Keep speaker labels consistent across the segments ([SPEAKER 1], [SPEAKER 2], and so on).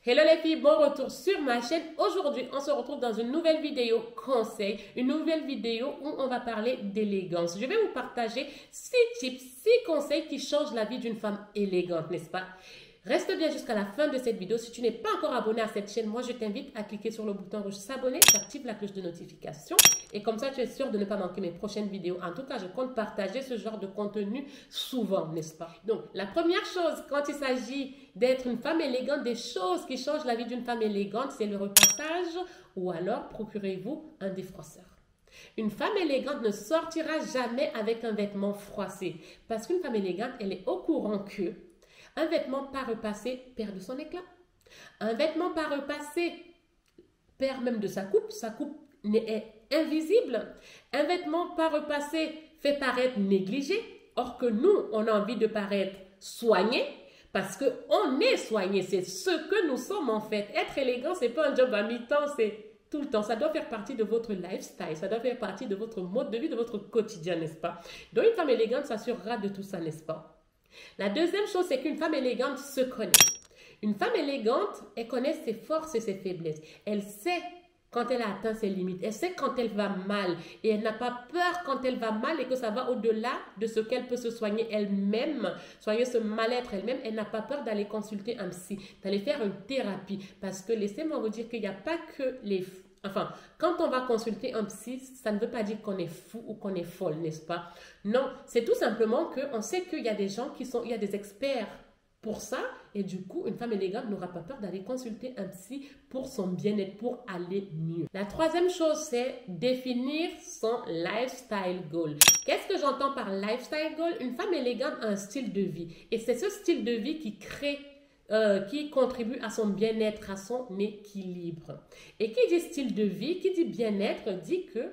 [SPEAKER 1] Hello les filles, bon retour sur ma chaîne. Aujourd'hui, on se retrouve dans une nouvelle vidéo conseil, une nouvelle vidéo où on va parler d'élégance. Je vais vous partager 6 tips, 6 conseils qui changent la vie d'une femme élégante, n'est-ce pas? Reste bien jusqu'à la fin de cette vidéo. Si tu n'es pas encore abonné à cette chaîne, moi je t'invite à cliquer sur le bouton rouge s'abonner, active la cloche de notification et comme ça tu es sûr de ne pas manquer mes prochaines vidéos. En tout cas, je compte partager ce genre de contenu souvent, n'est-ce pas? Donc, la première chose quand il s'agit d'être une femme élégante, des choses qui changent la vie d'une femme élégante, c'est le repassage ou alors procurez-vous un défroisseur. Une femme élégante ne sortira jamais avec un vêtement froissé parce qu'une femme élégante, elle est au courant que un vêtement pas repassé perd de son éclat. Un vêtement pas repassé perd même de sa coupe est invisible. Un vêtement pas repassé fait paraître négligé, or que nous, on a envie de paraître soigné, parce qu'on est soigné, c'est ce que nous sommes en fait. Être élégant, c'est pas un job à mi-temps, c'est tout le temps. Ça doit faire partie de votre lifestyle, ça doit faire partie de votre mode de vie, de votre quotidien, n'est-ce pas? Donc une femme élégante s'assurera de tout ça, n'est-ce pas? La deuxième chose, c'est qu'une femme élégante se connaît. Une femme élégante, elle connaît ses forces et ses faiblesses. Elle sait quand elle a atteint ses limites. Elle sait quand elle va mal. Et elle n'a pas peur quand elle va mal et que ça va au-delà de ce qu'elle peut se soigner elle-même. Soigner ce mal-être elle-même. Elle n'a pas peur d'aller consulter un psy, d'aller faire une thérapie. Parce que laissez-moi vous dire qu'il n'y a pas que les... Enfin, quand on va consulter un psy, ça ne veut pas dire qu'on est fou ou qu'on est folle, n'est-ce pas? Non, c'est tout simplement qu'on sait qu'il y a des gens il y a des experts pour ça. Et du coup, une femme élégante n'aura pas peur d'aller consulter un psy pour son bien-être, pour aller mieux. La troisième chose, c'est définir son lifestyle goal. Qu'est-ce que j'entends par lifestyle goal? Une femme élégante a un style de vie. Et c'est ce style de vie qui contribue à son bien-être, à son équilibre. Et qui dit style de vie, qui dit bien-être, dit que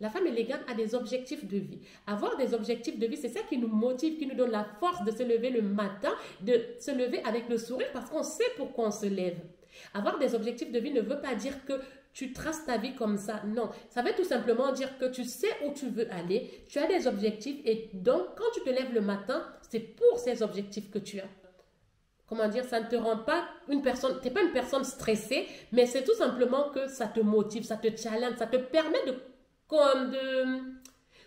[SPEAKER 1] la femme élégante a des objectifs de vie. Avoir des objectifs de vie, c'est ça qui nous motive, qui nous donne la force de se lever le matin, de se lever avec le sourire parce qu'on sait pourquoi on se lève. Avoir des objectifs de vie ne veut pas dire que tu traces ta vie comme ça. Non, ça veut tout simplement dire que tu sais où tu veux aller, tu as des objectifs et donc quand tu te lèves le matin, c'est pour ces objectifs que tu as. Comment dire, ça ne te rend pas une personne, tu n'es pas une personne stressée, mais c'est tout simplement que ça te motive, ça te challenge, ça te permet de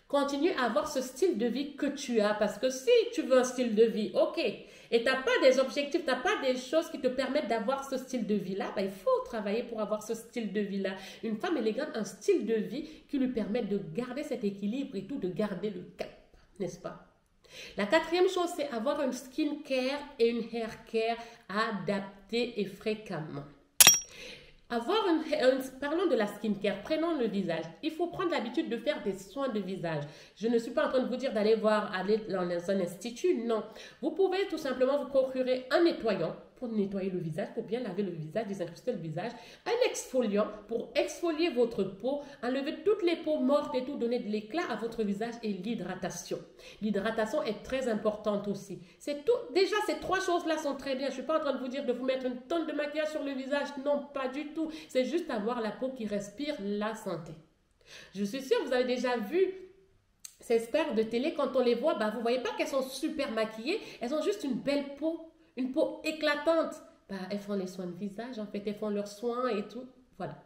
[SPEAKER 1] continuer à avoir ce style de vie que tu as. Parce que si tu veux un style de vie, ok, et tu n'as pas des objectifs, tu n'as pas des choses qui te permettent d'avoir ce style de vie-là, ben, il faut travailler pour avoir ce style de vie-là. Une femme élégante a un style de vie qui lui permet de garder cet équilibre et tout, de garder le cap, n'est-ce pas? La quatrième chose, c'est avoir une skin care et une hair care adaptées et fréquemment. Parlons de la skincare, prenons le visage. Il faut prendre l'habitude de faire des soins de visage. Je ne suis pas en train de vous dire d'aller dans un institut, non. Vous pouvez tout simplement vous procurer un nettoyant pour nettoyer le visage, pour bien laver le visage, désincruster le visage, un exfoliant pour exfolier votre peau, enlever toutes les peaux mortes et tout, donner de l'éclat à votre visage et l'hydratation. L'hydratation est très importante aussi. C'est tout. Déjà, ces trois choses-là sont très bien. Je ne suis pas en train de vous dire de vous mettre une tonne de maquillage sur le visage. Non, pas du tout. C'est juste avoir la peau qui respire la santé. Je suis sûre que vous avez déjà vu ces stars de télé, quand on les voit, bah, vous ne voyez pas qu'elles sont super maquillées. Elles ont juste une belle peau. Une peau éclatante. Bah, elles font les soins de visage, en fait, elles font leurs soins et tout. Voilà.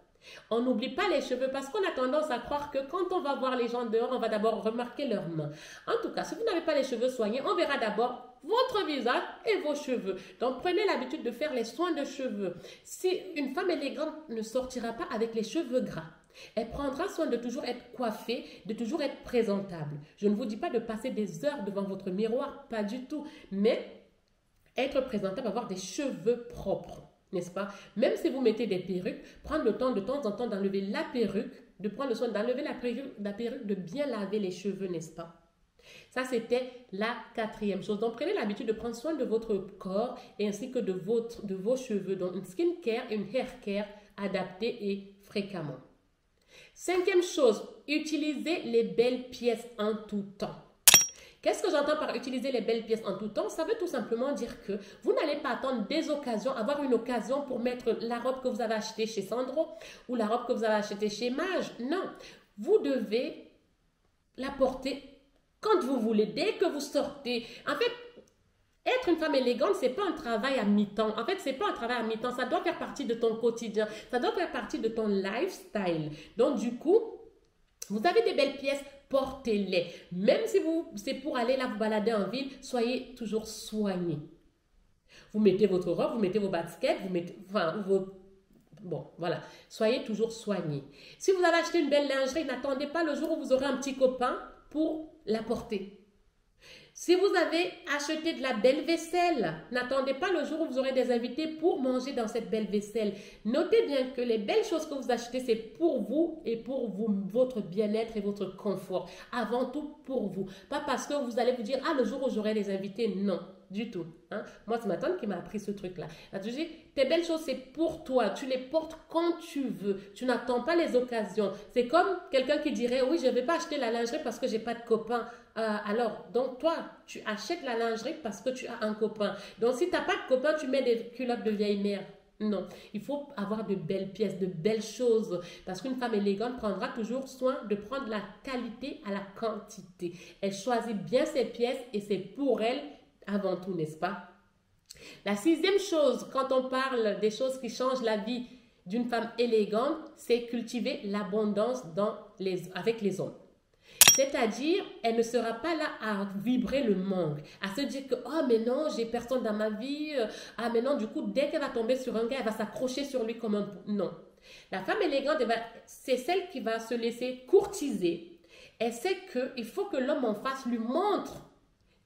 [SPEAKER 1] On n'oublie pas les cheveux parce qu'on a tendance à croire que quand on va voir les gens dehors, on va d'abord remarquer leurs mains. En tout cas, si vous n'avez pas les cheveux soignés, on verra d'abord votre visage et vos cheveux. Donc, prenez l'habitude de faire les soins de cheveux. Si une femme élégante ne sortira pas avec les cheveux gras, elle prendra soin de toujours être coiffée, de toujours être présentable. Je ne vous dis pas de passer des heures devant votre miroir, pas du tout. Mais être présentable, avoir des cheveux propres, n'est-ce pas? Même si vous mettez des perruques, prendre le temps de temps en temps d'enlever la perruque, de prendre le soin d'enlever la perruque, de bien laver les cheveux, n'est-ce pas? Ça, c'était la quatrième chose. Donc, prenez l'habitude de prendre soin de votre corps et ainsi que de vos cheveux. Donc, une skin care et une hair care adaptées et fréquemment. Cinquième chose, utilisez les belles pièces en tout temps. Qu'est-ce que j'entends par utiliser les belles pièces en tout temps? Ça veut tout simplement dire que vous n'allez pas attendre des occasions, avoir une occasion pour mettre la robe que vous avez achetée chez Sandro ou la robe que vous avez achetée chez Mage. Non, vous devez la porter quand vous voulez, dès que vous sortez. En fait, être une femme élégante, c'est pas un travail à mi-temps. En fait, c'est pas un travail à mi-temps. Ça doit faire partie de ton quotidien. Ça doit faire partie de ton lifestyle. Donc, du coup, vous avez des belles pièces, portez-les. Même si c'est pour aller là vous balader en ville, soyez toujours soigné. Vous mettez votre robe, vous mettez vos baskets, vous mettez, enfin, bon, voilà. Soyez toujours soigné. Si vous avez acheté une belle lingerie, n'attendez pas le jour où vous aurez un petit copain pour la porter. Si vous avez acheté de la belle vaisselle, n'attendez pas le jour où vous aurez des invités pour manger dans cette belle vaisselle. Notez bien que les belles choses que vous achetez, c'est pour vous et pour votre bien-être et votre confort. Avant tout pour vous. Pas parce que vous allez vous dire, ah, le jour où j'aurai des invités, non. Du tout. Hein? Moi, c'est ma tante qui m'a appris ce truc-là. Elle te dit, tes belles choses, c'est pour toi. Tu les portes quand tu veux. Tu n'attends pas les occasions. C'est comme quelqu'un qui dirait, oui, je ne vais pas acheter la lingerie parce que je n'ai pas de copain. Alors, donc toi, tu achètes la lingerie parce que tu as un copain. Donc, si tu n'as pas de copain, tu mets des culottes de vieille mère. Non, il faut avoir de belles pièces, de belles choses. Parce qu'une femme élégante prendra toujours soin de prendre la qualité à la quantité. Elle choisit bien ses pièces et c'est pour elle avant tout, n'est-ce pas? La sixième chose, quand on parle des choses qui changent la vie d'une femme élégante, c'est cultiver l'abondance avec les hommes. C'est-à-dire, elle ne sera pas là à vibrer le manque, à se dire que « Oh, mais non, j'ai personne dans ma vie. Ah, mais non, du coup, dès qu'elle va tomber sur un gars, elle va s'accrocher sur lui comme un... » Non. La femme élégante, c'est celle qui va se laisser courtiser. Elle sait qu'il faut que l'homme en face lui montre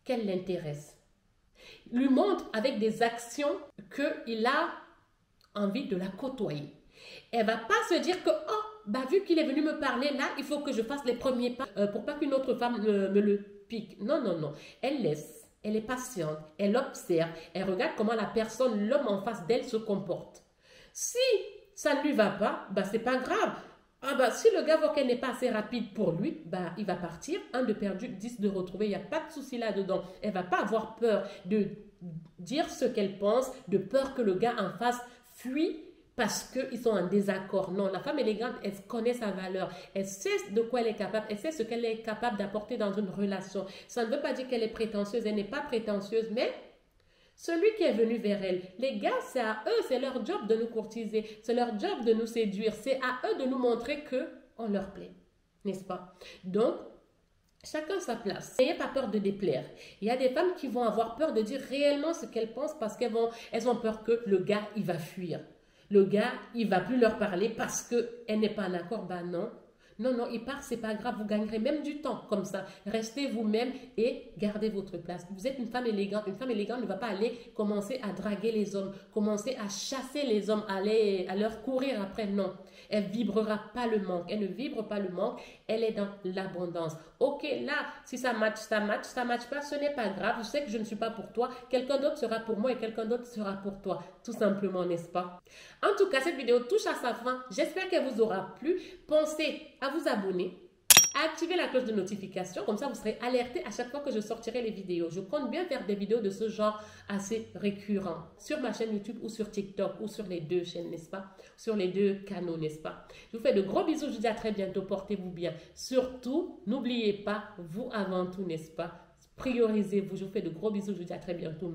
[SPEAKER 1] qu'elle l'intéresse. Lui montre avec des actions qu'il a envie de la côtoyer. Elle ne va pas se dire que, oh, bah, vu qu'il est venu me parler là, il faut que je fasse les premiers pas pour pas qu'une autre femme me le pique. Non, non, non. Elle laisse, elle est patiente, elle observe, elle regarde comment la personne, l'homme en face d'elle se comporte. Si ça ne lui va pas, bah, c'est pas grave. Ah bah, si le gars voit qu'elle n'est pas assez rapide pour lui, bah, il va partir. 1 de perdu, 10 de retrouvé. Il n'y a pas de souci là-dedans. Elle ne va pas avoir peur de dire ce qu'elle pense, de peur que le gars en face fuit parce qu'ils sont en désaccord. Non, la femme élégante, elle connaît sa valeur. Elle sait de quoi elle est capable. Elle sait ce qu'elle est capable d'apporter dans une relation. Ça ne veut pas dire qu'elle est prétentieuse. Elle n'est pas prétentieuse, mais... celui qui est venu vers elle, les gars, c'est à eux, c'est leur job de nous courtiser, c'est leur job de nous séduire, c'est à eux de nous montrer qu'on leur plaît, n'est-ce pas? Donc, chacun sa place. N'ayez pas peur de déplaire. Il y a des femmes qui vont avoir peur de dire réellement ce qu'elles pensent parce qu'elles ont peur que le gars, il va fuir. Le gars, il va plus leur parler parce qu'elle n'est pas en accord. Ben non. Non, non, il part, c'est pas grave, vous gagnerez même du temps comme ça. Restez vous-même et gardez votre place. Vous êtes une femme élégante. Une femme élégante ne va pas aller commencer à draguer les hommes, commencer à chasser les hommes, aller à leur courir après. Non, elle vibrera pas le manque. Elle ne vibre pas le manque. Elle est dans l'abondance. Ok, là, si ça match, ça match. Ça match pas, ce n'est pas grave. Je sais que je ne suis pas pour toi. Quelqu'un d'autre sera pour moi et quelqu'un d'autre sera pour toi. Tout simplement, n'est-ce pas? En tout cas, cette vidéo touche à sa fin. J'espère qu'elle vous aura plu. Pensez à vous abonner, à activer la cloche de notification, comme ça vous serez alerté à chaque fois que je sortirai les vidéos. Je compte bien faire des vidéos de ce genre assez récurrents sur ma chaîne YouTube ou sur TikTok ou sur les deux chaînes, n'est-ce pas? Sur les deux canaux, n'est-ce pas? Je vous fais de gros bisous, je vous dis à très bientôt, portez-vous bien. Surtout, n'oubliez pas, vous avant tout, n'est-ce pas? Priorisez-vous, je vous fais de gros bisous, je vous dis à très bientôt.